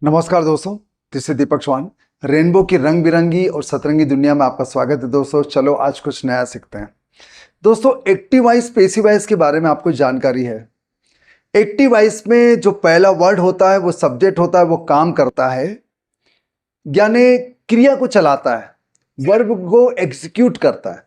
नमस्कार दोस्तों, this is Deepak Chauhan. Rainbow की रंग बिरंगी और सतरंगी दुनिया में आपका स्वागत है दोस्तों। चलो आज कुछ नया सीखते हैं। दोस्तों एक्टिव वॉइस पैसिव वॉइस के बारे में आपको जानकारी है। एक्टिव वॉइस में जो पहला वर्ड होता है वो सब्जेक्ट होता है, वो काम करता है यानी क्रिया को चलाता है, वर्ब को एग्जीक्यूट करता है।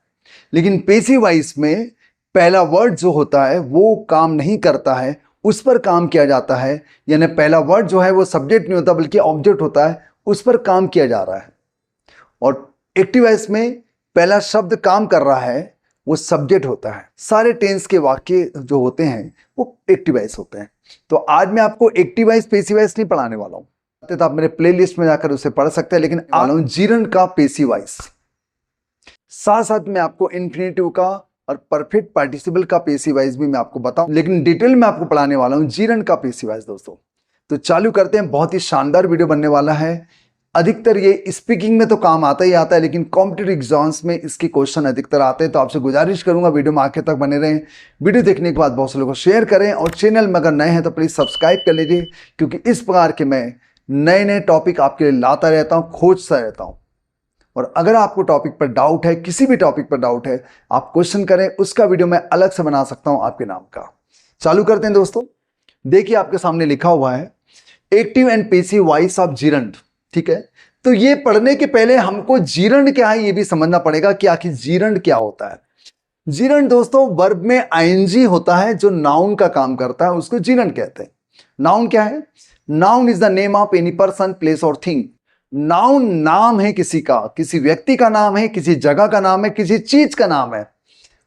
लेकिन पैसिव वॉइस में पहला वर्ड जो होता है वो काम नहीं करता है, उस पर काम किया जाता है। यानी पहला वर्ड जो है वो सब्जेक्ट नहीं होता बल्कि ऑब्जेक्ट होता है, उस पर काम किया जा रहा है। और एक्टिव वॉइस में पहला शब्द काम कर रहा है वो सब्जेक्ट होता है। सारे टेंस के वाक्य जो होते हैं वो एक्टिव वॉइस होते हैं। तो आज मैं आपको एक्टिव वॉइस पैसिव वॉइस नहीं पढ़ाने वाला हूं, तो आप मेरे प्लेलिस्ट में जाकर उसे पढ़ सकते हैं। लेकिन जीरन का पैसिव वॉइस, साथ साथ में आपको इन्फिनेटिव का और परफेक्ट पार्टिसिपल का पैसिव वॉइस भी मैं आपको बताऊं, लेकिन डिटेल में आपको पढ़ाने वाला हूं जीरन का पैसिव वॉइस दोस्तों। तो चालू करते हैं। बहुत ही शानदार वीडियो बनने वाला है। अधिकतर ये स्पीकिंग में तो काम आता ही आता है, लेकिन कॉम्पिटिटिव एग्जाम्स में इसके क्वेश्चन अधिकतर आते हैं। तो आपसे गुजारिश करूंगा वीडियो में आखिर तक बने रहें। वीडियो देखने के बाद बहुत से लोगों को शेयर करें और चैनल में अगर नए हैं तो प्लीज सब्सक्राइब कर लीजिए, क्योंकि इस प्रकार के मैं नए नए टॉपिक आपके लिए लाता रहता हूं, खोजता रहता हूं। और अगर आपको टॉपिक पर डाउट है, किसी भी टॉपिक पर डाउट है, आप क्वेश्चन करें, उसका वीडियो मैं अलग से बना सकता हूं आपके नाम का। चालू करते हैं दोस्तों। देखिए आपके सामने लिखा हुआ है active and passive voice of gerund. ठीक है, तो ये पढ़ने के पहले हमको जीरंड क्या है ये भी समझना पड़ेगा कि आखिर जीरंड क्या होता है। जीरंड दोस्तों वर्ब में आईएनजी होता है जो नाउन का काम करता है, उसको जीरंड कहते हैं। नाउन क्या है? Noun is the name of any person, place और थिंग। नाउन नाम है किसी का, किसी व्यक्ति का नाम है, किसी जगह का नाम है, किसी चीज का नाम है।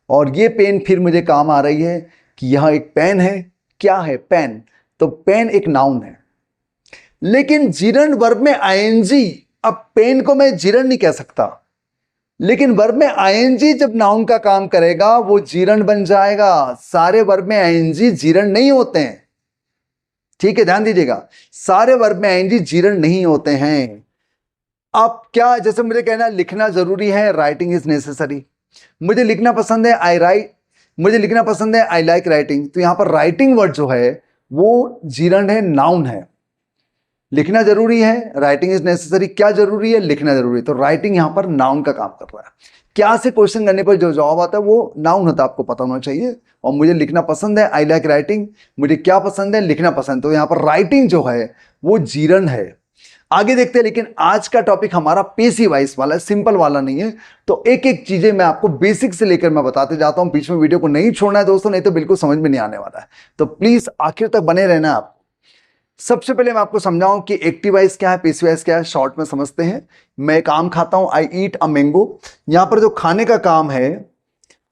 और ये पेन फिर मुझे काम आ रही है कि यह एक पेन है। क्या है? पेन। तो पेन एक नाउन है। लेकिन जीरंड वर्ब में आईएनजी, अब पेन को मैं जीरंड नहीं कह सकता, लेकिन वर्ब में आईएनजी जब नाउन का काम करेगा वो जीरंड बन जाएगा। सारे वर्ब में आईएनजी जीरंड नहीं होते हैं। ठीक है, ध्यान दीजिएगा, सारे वर्ब में आईएनजी जीरंड नहीं होते हैं। अब क्या, जैसे मुझे कहना लिखना जरूरी है, राइटिंग इज नेसेसरी। मुझे लिखना पसंद है, आई राइट। मुझे लिखना पसंद है, आई लाइक राइटिंग। तो यहां पर राइटिंग वर्ड जो है वो जीरंड है, नाउन है। लिखना जरूरी है, राइटिंग इज नेसेसरी। क्या जरूरी है? लिखना जरूरी है। तो राइटिंग यहां पर नाउन का काम कर रहा है। क्या से क्वेश्चन करने पर जो जवाब आता है वो नाउन होता है, आपको पता होना चाहिए। और मुझे लिखना पसंद है, आई लाइक राइटिंग। मुझे क्या पसंद है? लिखना पसंद। तो यहां पर राइटिंग जो है वो जीरंड है। आगे देखते हैं। लेकिन आज का टॉपिक हमारा पैसिव वॉइस वाला है, सिंपल वाला नहीं है। तो एक एक चीजें मैं आपको बेसिक से लेकर मैं बताते जाता हूं। बीच में वीडियो को नहीं छोड़ना है दोस्तों, नहीं तो बिल्कुल समझ में नहीं आने वाला है। तो प्लीज आखिर तक बने रहना आप। सबसे पहले मैं आपको समझाऊं कि एक्टिव वॉइस क्या है, पैसिव वॉइस क्या है, शॉर्ट में समझते हैं। मैं एक आम खाता हूं, आई ईट अ मैंगो। यहां पर जो खाने का काम है,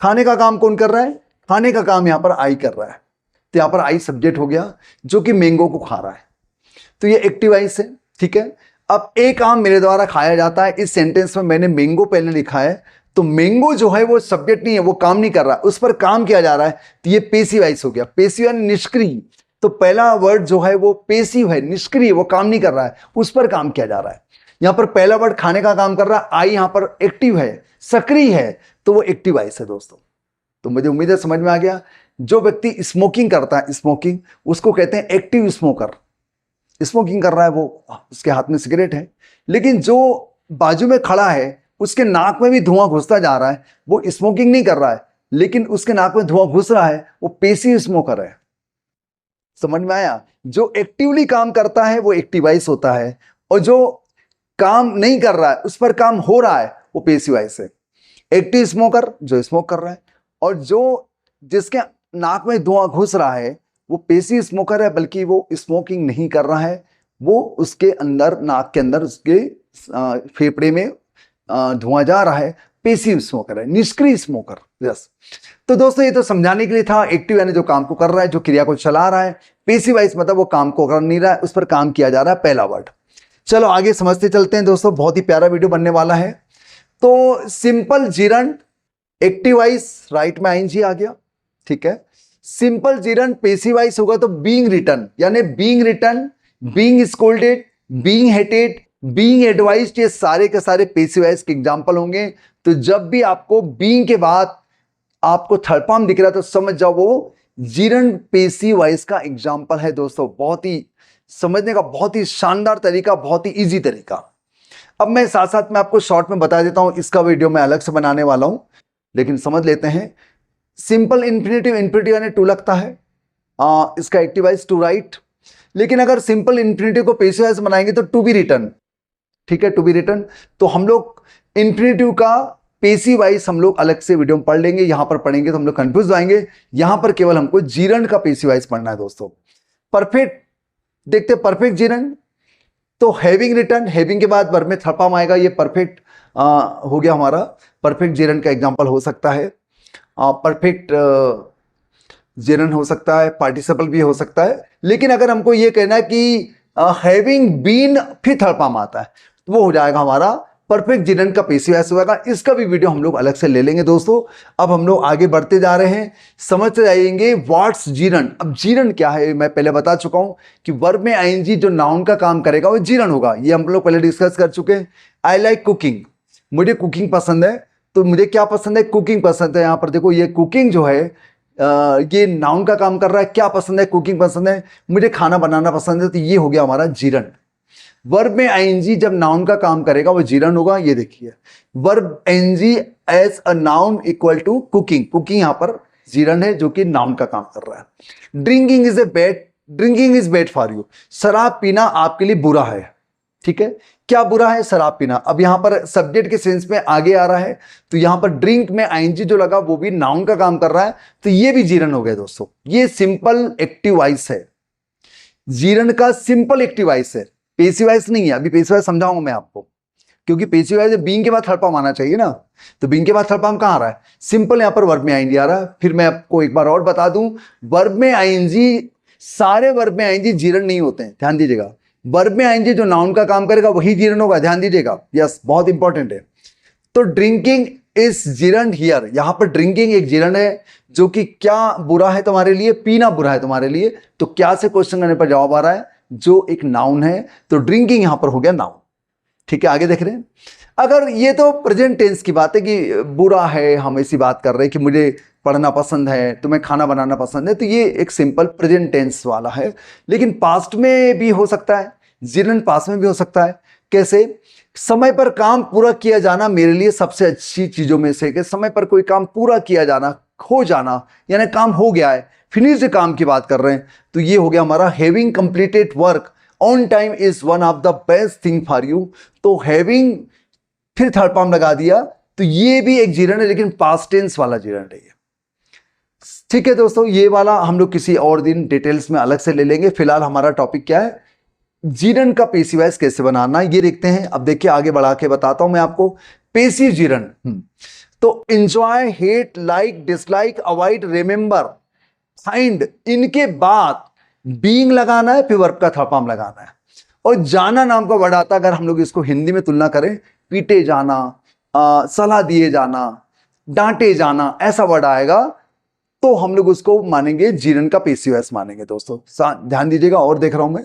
खाने का काम कौन कर रहा है? खाने का काम यहां पर आई कर रहा है। तो यहां पर आई सब्जेक्ट हो गया जो कि मैंगो को खा रहा है। तो ये एक्टिव वॉइस है। ठीक है, अब एक आम मेरे द्वारा खाया जाता है। इस सेंटेंस में मैंने मैंगो पहले लिखा है, तो मैंगो जो है वो सब्जेक्ट नहीं है, वो काम नहीं कर रहा है, उस पर काम किया जा रहा है। तो ये पैसिव वॉइस हो गया। पैसिव यानी निष्क्रिय। तो पहला वर्ड जो है वो पैसिव है, निष्क्रिय, वो काम नहीं कर रहा है, उस पर काम किया जा रहा है। यहां पर पहला वर्ड खाने का काम कर रहा है, आई यहां पर एक्टिव है, सक्रिय है, तो वो एक्टिव वॉइस है दोस्तों। तो मुझे उम्मीद है समझ में आ गया। जो व्यक्ति स्मोकिंग करता है, स्मोकिंग, उसको कहते हैं एक्टिव स्मोकर। स्मोकिंग कर रहा है, वो उसके हाथ में सिगरेट है। लेकिन जो बाजू में खड़ा है उसके नाक में भी धुआं घुसता जा रहा है, वो स्मोकिंग नहीं कर रहा है, लेकिन उसके नाक में धुआं घुस रहा है, वो पैसिव स्मोकर है। समझ में आया? जो एक्टिवली काम करता है वो एक्टिव वॉइस होता है, और जो काम नहीं कर रहा है, उस पर काम हो रहा है, वो पैसिव वॉइस है। एक्टिव स्मोकर जो स्मोक कर रहा है, और जो जिसके नाक में धुआं घुस रहा है वो पैसिव स्मोकर है, बल्कि वो स्मोकिंग नहीं कर रहा है, वो उसके अंदर, नाक के अंदर, उसके फेफड़े में धुआं जा रहा है, पैसिव स्मोकर है, निष्क्रिय स्मोकर। यस। तो दोस्तों ये तो समझाने के लिए था। एक्टिव यानी जो काम को कर रहा है, जो क्रिया को चला रहा है। पैसिव वॉइस मतलब वो काम को कर नहीं रहा है, उस पर काम किया जा रहा है, पहला वर्ड। चलो आगे समझते चलते हैं दोस्तों, बहुत ही प्यारा वीडियो बनने वाला है। तो simple gerund, active voice, write में आईएनजी आ गया। ठीक है, सिंपल जीरंड पैसिव वॉइस होगा तो बीइंग रिटन, यानी being written, being scolded, being hated, being advised, ये सारे के सारे पैसिव वॉइस के एग्जांपल होंगे। तो जब भी आपको बीइंग के बाद आपको थर्ड फॉर्म दिख रहा है तो समझ जाओ वो जीरंड पैसिव वॉइस का एग्जांपल है दोस्तों। बहुत ही समझने का बहुत ही शानदार तरीका, बहुत ही इजी तरीका। अब मैं साथ साथ में आपको शॉर्ट में बता देता हूं, इसका वीडियो मैं अलग से बनाने वाला हूं, लेकिन समझ लेते हैं। सिंपल इन्फिनेटिव, इन्फिनेटिव यानी टू लगता है, इसका एक्टिव वाइज टू राइट। लेकिन अगर सिंपल इन्फिनेटिव को पैसिव वाइज बनाएंगे तो टू बी रिटर्न, ठीक है, टू बी रिटर्न। तो हम लोग इन्फिनेटिव का पैसिव वाइज हम लोग अलग से वीडियो में पढ़ लेंगे, यहां पर पढ़ेंगे तो हम लोग कंफ्यूज हो जाएंगे। यहां पर केवल हमको जीरंड का पैसिव वाइज पढ़ना है दोस्तों। परफेक्ट देखते हैं, परफेक्ट जीरंड तो हैविंग रिटर्न, हैविंग के बाद वर्ब में थर्ड फॉर्म आएगा, ये परफेक्ट हो गया हमारा। परफेक्ट जीरंड का एग्जांपल हो सकता है, परफेक्ट जीरंड हो सकता है, पार्टिसिपल भी हो सकता है। लेकिन अगर हमको ये कहना है कि हैविंग बीन फिर थर्ड फॉर्म आता है, तो वो हो जाएगा हमारा परफेक्ट जीरंड का पैसिव वॉइस होगा। इसका भी वीडियो हम लोग अलग से ले लेंगे दोस्तों। अब हम लोग आगे बढ़ते जा रहे हैं, समझते जाएंगे व्हाट्स जीरंड। अब जीरंड क्या है, मैं पहले बता चुका हूं कि वर्ब में आईएनजी जो नाउन का काम करेगा वो जीरंड होगा, ये हम लोग पहले डिस्कस कर चुके हैं। आई लाइक कुकिंग, मुझे कुकिंग पसंद है, तो मुझे क्या पसंद है, कुकिंग पसंद है। यहां पर देखो ये कुकिंग जो है ये नाउन का काम कर रहा है, क्या पसंद है, कुकिंग पसंद है, मुझे खाना बनाना पसंद है, तो ये हो गया हमारा जीरंड। वर्ब में आईएनजी जब नाउन का काम करेगा वो जीरंड होगा। ये देखिए verb NG as a noun equal to cooking, cooking यहां पर जीरंड है जो कि नाउन का काम कर रहा है। Drinking is a bad, drinking is bad for you, शराब पीना आपके लिए बुरा है, ठीक है। क्या बुरा है, शराब पीना। अब यहां पर सब्जेक्ट के सेंस में आगे आ रहा है, तो यहां पर ड्रिंक में आईएनजी जो लगा वो भी नाउन का काम कर रहा है, तो ये भी जीरंड हो गया दोस्तों। ये सिंपल एक्टिव वॉइस है, जीरंड का सिंपल एक्टिव वॉइस है, पैसिव वॉइस नहीं है। अभी पैसिव वॉइस समझाऊंगा मैं आपको, क्योंकि पैसिव वॉइस बीइंग के बाद थर्ड फॉर्म आना चाहिए ना, तो बीइंग के बाद थर्ड फॉर्म कहां आ रहा है, सिंपल यहां पर वर्ब में आईएनजी आ रहा है। फिर मैं आपको एक बार और बता दूं, वर्ब में आईएनजी, सारे वर्ब में आईएनजी जीरंड नहीं होते हैं, ध्यान दीजिएगा। वर्ब में आईएनजी जो नाउन का काम करेगा वही जीरंड होगा, ध्यान दीजिएगा, यस, बहुत इंपॉर्टेंट है। तो ड्रिंकिंग इज जीरंड हियर, यहां पर ड्रिंकिंग एक जीरंड है, जो कि क्या बुरा है तुम्हारे लिए, पीना बुरा है तुम्हारे लिए। तो क्या से क्वेश्चन करने पर जवाब आ रहा है, जो एक नाउन है, तो ड्रिंकिंग यहां पर हो गया नाउन, ठीक है। आगे देख रहे हैं, अगर ये तो प्रेजेंट टेंस की बात है कि बुरा है, हम ऐसी बात कर रहे हैं कि मुझे पढ़ना पसंद है, तुम्हें खाना बनाना पसंद है, तो ये एक सिंपल प्रेजेंट टेंस वाला है। लेकिन पास्ट में भी हो सकता है, जीरंड पास्ट में भी हो सकता है। कैसे, समय पर काम पूरा किया जाना मेरे लिए सबसे अच्छी चीजों में से, कि समय पर कोई काम पूरा किया जाना, हो जाना, यानी काम हो गया है, फिनिश्ड काम की बात कर रहे हैं, तो ये हो गया हमारा having completed work on time is one of the best thing for you. तो हैविंग फिर थर्ड फॉर्म लगा दिया, तो ये भी एक जीरंड है, लेकिन पास्ट टेंस वाला जीरंड है ये, ठीक है दोस्तों। ये वाला हम लोग किसी और दिन डिटेल्स में अलग से ले लेंगे। फिलहाल हमारा टॉपिक क्या है, जीरंड का पैसिव वॉइस कैसे बनाना, ये देखते हैं। अब देखिए आगे बढ़ा के बताता हूं मैं आपको पैसिव जीरंड। तो enjoy, hate, like, dislike, avoid, remember, find, इनके बाद बीइंग लगाना है, फिर वर्ब का थर्ड फॉर्म लगाना है। और जाना नाम का वर्ड आता है, अगर हम लोग इसको हिंदी में तुलना करें, पीटे जाना, सलाह दिए जाना, डांटे जाना, ऐसा वर्ड आएगा, तो हम लोग उसको मानेंगे जीरंड का पैसिव वॉइस मानेंगे दोस्तों। ध्यान दीजिएगा। और देख रहा हूं मैं,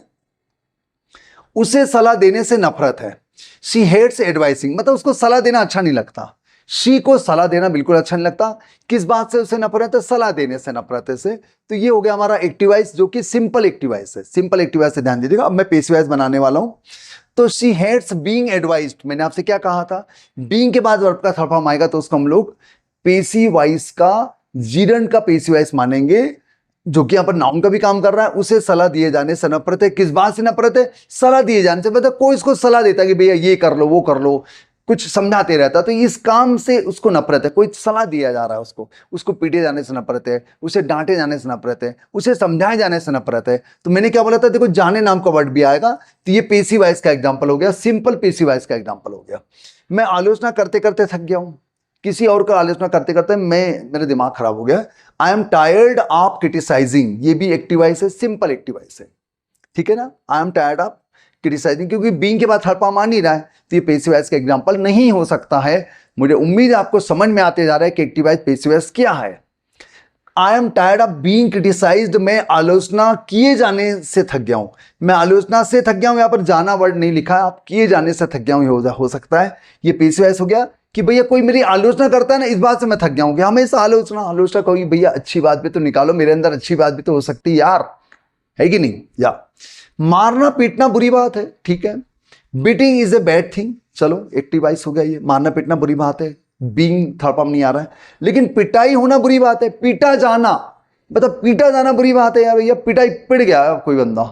उसे सलाह देने से नफरत है, शी हेट्स एडवाइसिंग, मतलब उसको सलाह देना अच्छा नहीं लगता, शी को सलाह देना बिल्कुल अच्छा नहीं लगता। किस बात से उसे नफरत है, सलाह देने से नफरत है से। तो ये हो गया हमारा एक्टिव वॉइस, जो कि सिंपल एक्टिव वॉइस है, सिंपल एक्टिव वॉइस से ध्यान दीजिएगा। अब मैं पैसिव वॉइस बनाने वाला हूं। तो शी हेट्स बीइंग एडवाइज्ड, मैंने आपसे क्या कहा था, बीइंग के बाद वर्ब का थर्ड फॉर्म आएगा, तो उसको हम लोग पैसिव वॉइस का, जीरंड का पैसिव वॉइस मानेंगे, जो कि यहां पर नाउन का भी काम कर रहा है। उसे सलाह दिए जाने से नफरत है। किस बात से नफरत है, सलाह दिए जाने से, मतलब कोई इसको सलाह देता है कि भैया ये कर लो, वो कर लो, कुछ समझाते रहता, तो इस काम से उसको नफरत है। कोई सलाह दिया जा रहा है उसको पीटे जाने से नफरत है, उसे डांटे जाने से नफरत है, उसे समझाए जाने से नफरत है। तो मैंने क्या बोला था, देखो जाने नाम का वर्ड भी आएगा, तो ये पैसिव वॉइस का एग्जांपल हो गया, सिंपल पैसिव वॉइस का एग्जांपल हो गया। मैं आलोचना करते करते थक गया हूं, किसी और का आलोचना करते करते मेरा दिमाग खराब हो गया। I am tired of criticising, ये भी एक्टिव वॉइस है, सिंपल एक्टिव वॉइस है, ठीक है ना। I am tired of criticising, क्योंकि बीइंग के बाद थर्ड फॉर्म आ नहीं रहा है, तो ये पैसिव वॉइस का एग्जांपल नहीं हो सकता है। मुझे उम्मीद है आपको समझ में आते जा रहा है कि एक्टिव वॉइस पैसिव वॉइस क्या है। आई am tired of being criticised, मैं आलोचना किए जाने से थक गया हूं, मैं आलोचना से थक गया हूं। यहां पर जाना वर्ड नहीं लिखा, आप किए जाने से थक गया हूं हो सकता है। ये पैसिव वॉइस हो गया कि भैया कोई मेरी आलोचना करता है ना, इस बात से मैं थक गया हूं कि हमेशा आलोचना कोई, भैया अच्छी बात भी तो निकालो, मेरे अंदर अच्छी बात भी तो हो सकती है यार, है कि नहीं। या मारना पीटना बुरी बात है, ठीक है। Beating is a bad thing, चलो एक्टिव वॉइस हो गया ये। मारना पीटना बुरी बात है, बीइंग थर्ड फॉर्म नहीं आ रहा है। लेकिन पिटाई होना बुरी बात है, पीटा जाना, मतलब पीटा जाना बुरी बात है यार। भैया पिटाई पिट गया कोई बंदा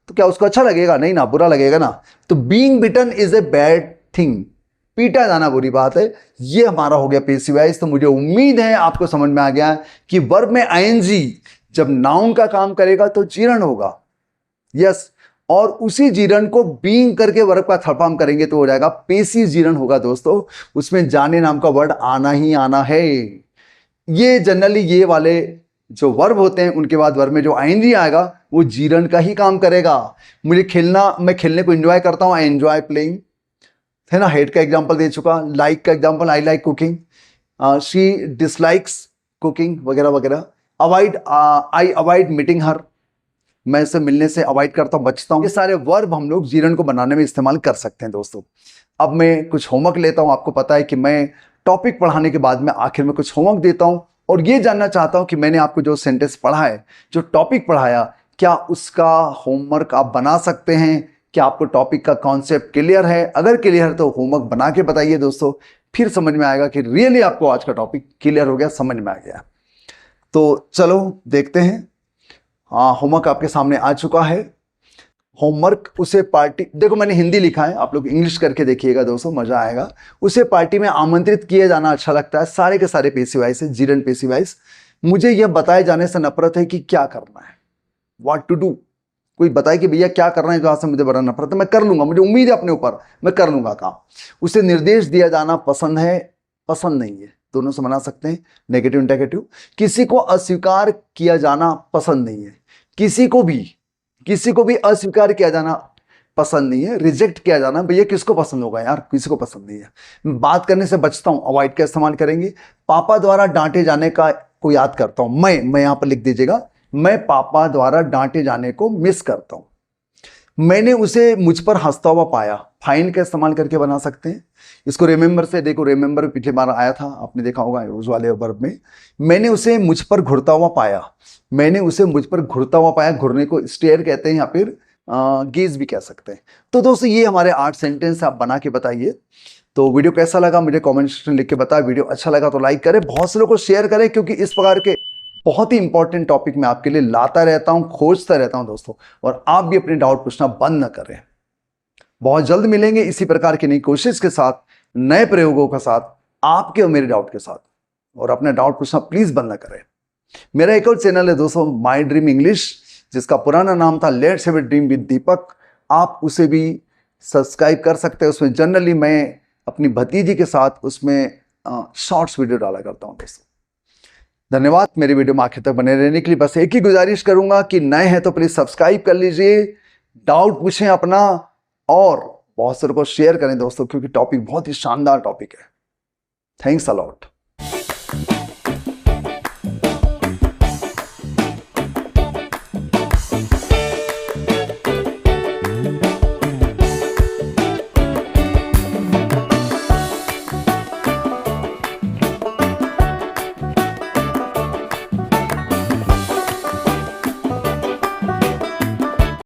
तो क्या उसको अच्छा लगेगा? नहीं ना, बुरा लगेगा ना। तो being beaten is a bad thing, पीटा जाना बुरी बात है। ये हमारा हो गया पेसिव वॉइस। तो मुझे उम्मीद है आपको समझ में आ गया कि वर्ब में आईएनजी जब नाउन का काम करेगा तो जीरण होगा, यस। और उसी जीरण को बीइंग करके वर्ब का थर्ड फॉर्म करेंगे तो हो जाएगा पेसिव जीरण होगा दोस्तों। उसमें जाने नाम का वर्ड आना ही आना है। ये जनरली ये वाले जो वर्ब होते हैं उनके बाद वर्ब में जो आईएनजी आएगा वो जीरण का ही काम करेगा। मुझे खेलना, मैं खेलने को एंजॉय करता हूँ, आई एंजॉय प्लेइंग, है ना। हेट का एग्जांपल दे चुका, लाइक का example I like cooking, she dislikes cooking वगैरह वगैरह। अवॉइड, आई अवॉइड मीटिंग हर, मैं इससे मिलने से अवॉइड करता हूँ, बचता हूँ। ये सारे वर्ब हम लोग जीरण को बनाने में इस्तेमाल कर सकते हैं दोस्तों। अब मैं कुछ होमवर्क लेता हूँ। आपको पता है कि मैं टॉपिक पढ़ाने के बाद में आखिर में कुछ होमवर्क देता हूँ और ये जानना चाहता हूँ कि मैंने आपको जो सेंटेंस पढ़ा है, जो टॉपिक पढ़ाया, क्या उसका होमवर्क आप बना सकते हैं? क्या आपको टॉपिक का कॉन्सेप्ट क्लियर है? अगर क्लियर है तो होमवर्क बना के बताइए दोस्तों, फिर समझ में आएगा कि रियली आपको आज का टॉपिक क्लियर हो गया, समझ में आ गया। तो चलो देखते हैं। हाँ, होमवर्क आपके सामने आ चुका है। होमवर्क, उसे पार्टी, देखो मैंने हिंदी लिखा है, आप लोग इंग्लिश करके देखिएगा दोस्तों, मजा आएगा। उसे पार्टी में आमंत्रित किए जाना अच्छा लगता है, सारे के सारे पेसिव वॉइस है, जीरण पेसिव वॉइस। मुझे यह बताए जाने से नफरत है कि क्या करना है, व्हाट टू डू। कोई बताए कि भैया क्या करना है, तो से मुझे बड़ा नफरत है, मैं कर लूंगा, मुझे उम्मीद है अपने ऊपर, मैं कर लूंगा काम। उसे निर्देश दिया जाना पसंद है, पसंद नहीं है, दोनों से मना सकते हैं, नेगेटिव नेगेटिव। किसी को अस्वीकार किया जाना पसंद नहीं है, किसी को भी अस्वीकार किया जाना पसंद नहीं है, रिजेक्ट किया जाना। भैया किसको पसंद होगा यार, किसी को पसंद नहीं है। बात करने से बचता हूं, अवॉइड का इस्तेमाल करेंगे। पापा द्वारा डांटे जाने का को याद करता हूं, मैं यहां पर लिख दीजिएगा, मैं पापा द्वारा डांटे जाने को मिस करता हूं। मैंने उसे मुझ पर हंसता हुआ पाया, फाइन का इस्तेमाल करके बना सकते हैं इसको। रिमेंबर से देखो, रिमेंबर पिछले बार आया था, आपने देखा होगा उस वाले वर्ब में। मैंने उसे मुझ पर घुरता हुआ पाया, मैंने उसे मुझ पर घुरता हुआ पाया, घुरने को स्टेयर कहते हैं या फिर गेज भी कह सकते हैं। तो दोस्तों ये हमारे 8 सेंटेंस आप बना के बताइए। तो वीडियो कैसा लगा मुझे कमेंट सेक्शन लिख के बताएं। वीडियो अच्छा लगा तो लाइक करें, बहुत से लोगों को शेयर करें, क्योंकि इस प्रकार के बहुत ही इंपॉर्टेंट टॉपिक मैं आपके लिए लाता रहता हूं, खोजता रहता हूं दोस्तों। और आप भी अपने डाउट पूछना बंद न करें। बहुत जल्द मिलेंगे इसी प्रकार की नई कोशिश के साथ, नए प्रयोगों के साथ, आपके और मेरे डाउट के साथ। और अपना डाउट पूछना प्लीज बंद न करें। मेरा एक और चैनल है दोस्तों, माई ड्रीम इंग्लिश, जिसका पुराना नाम था let's have a dream with Deepak. आप उसे भी सब्सक्राइब कर सकते हैं। उसमें जनरली मैं अपनी भतीजी के साथ उसमें शॉर्ट्स वीडियो डाला करता हूं दोस्तों। धन्यवाद मेरी वीडियो में आखिर तक बने रहने के लिए। बस एक ही गुजारिश करूंगा कि नए हैं तो प्लीज सब्सक्राइब कर लीजिए, डाउट पूछें अपना, और बहुत सारे को शेयर करें दोस्तों, क्योंकि टॉपिक बहुत ही शानदार टॉपिक है। Thanks a lot.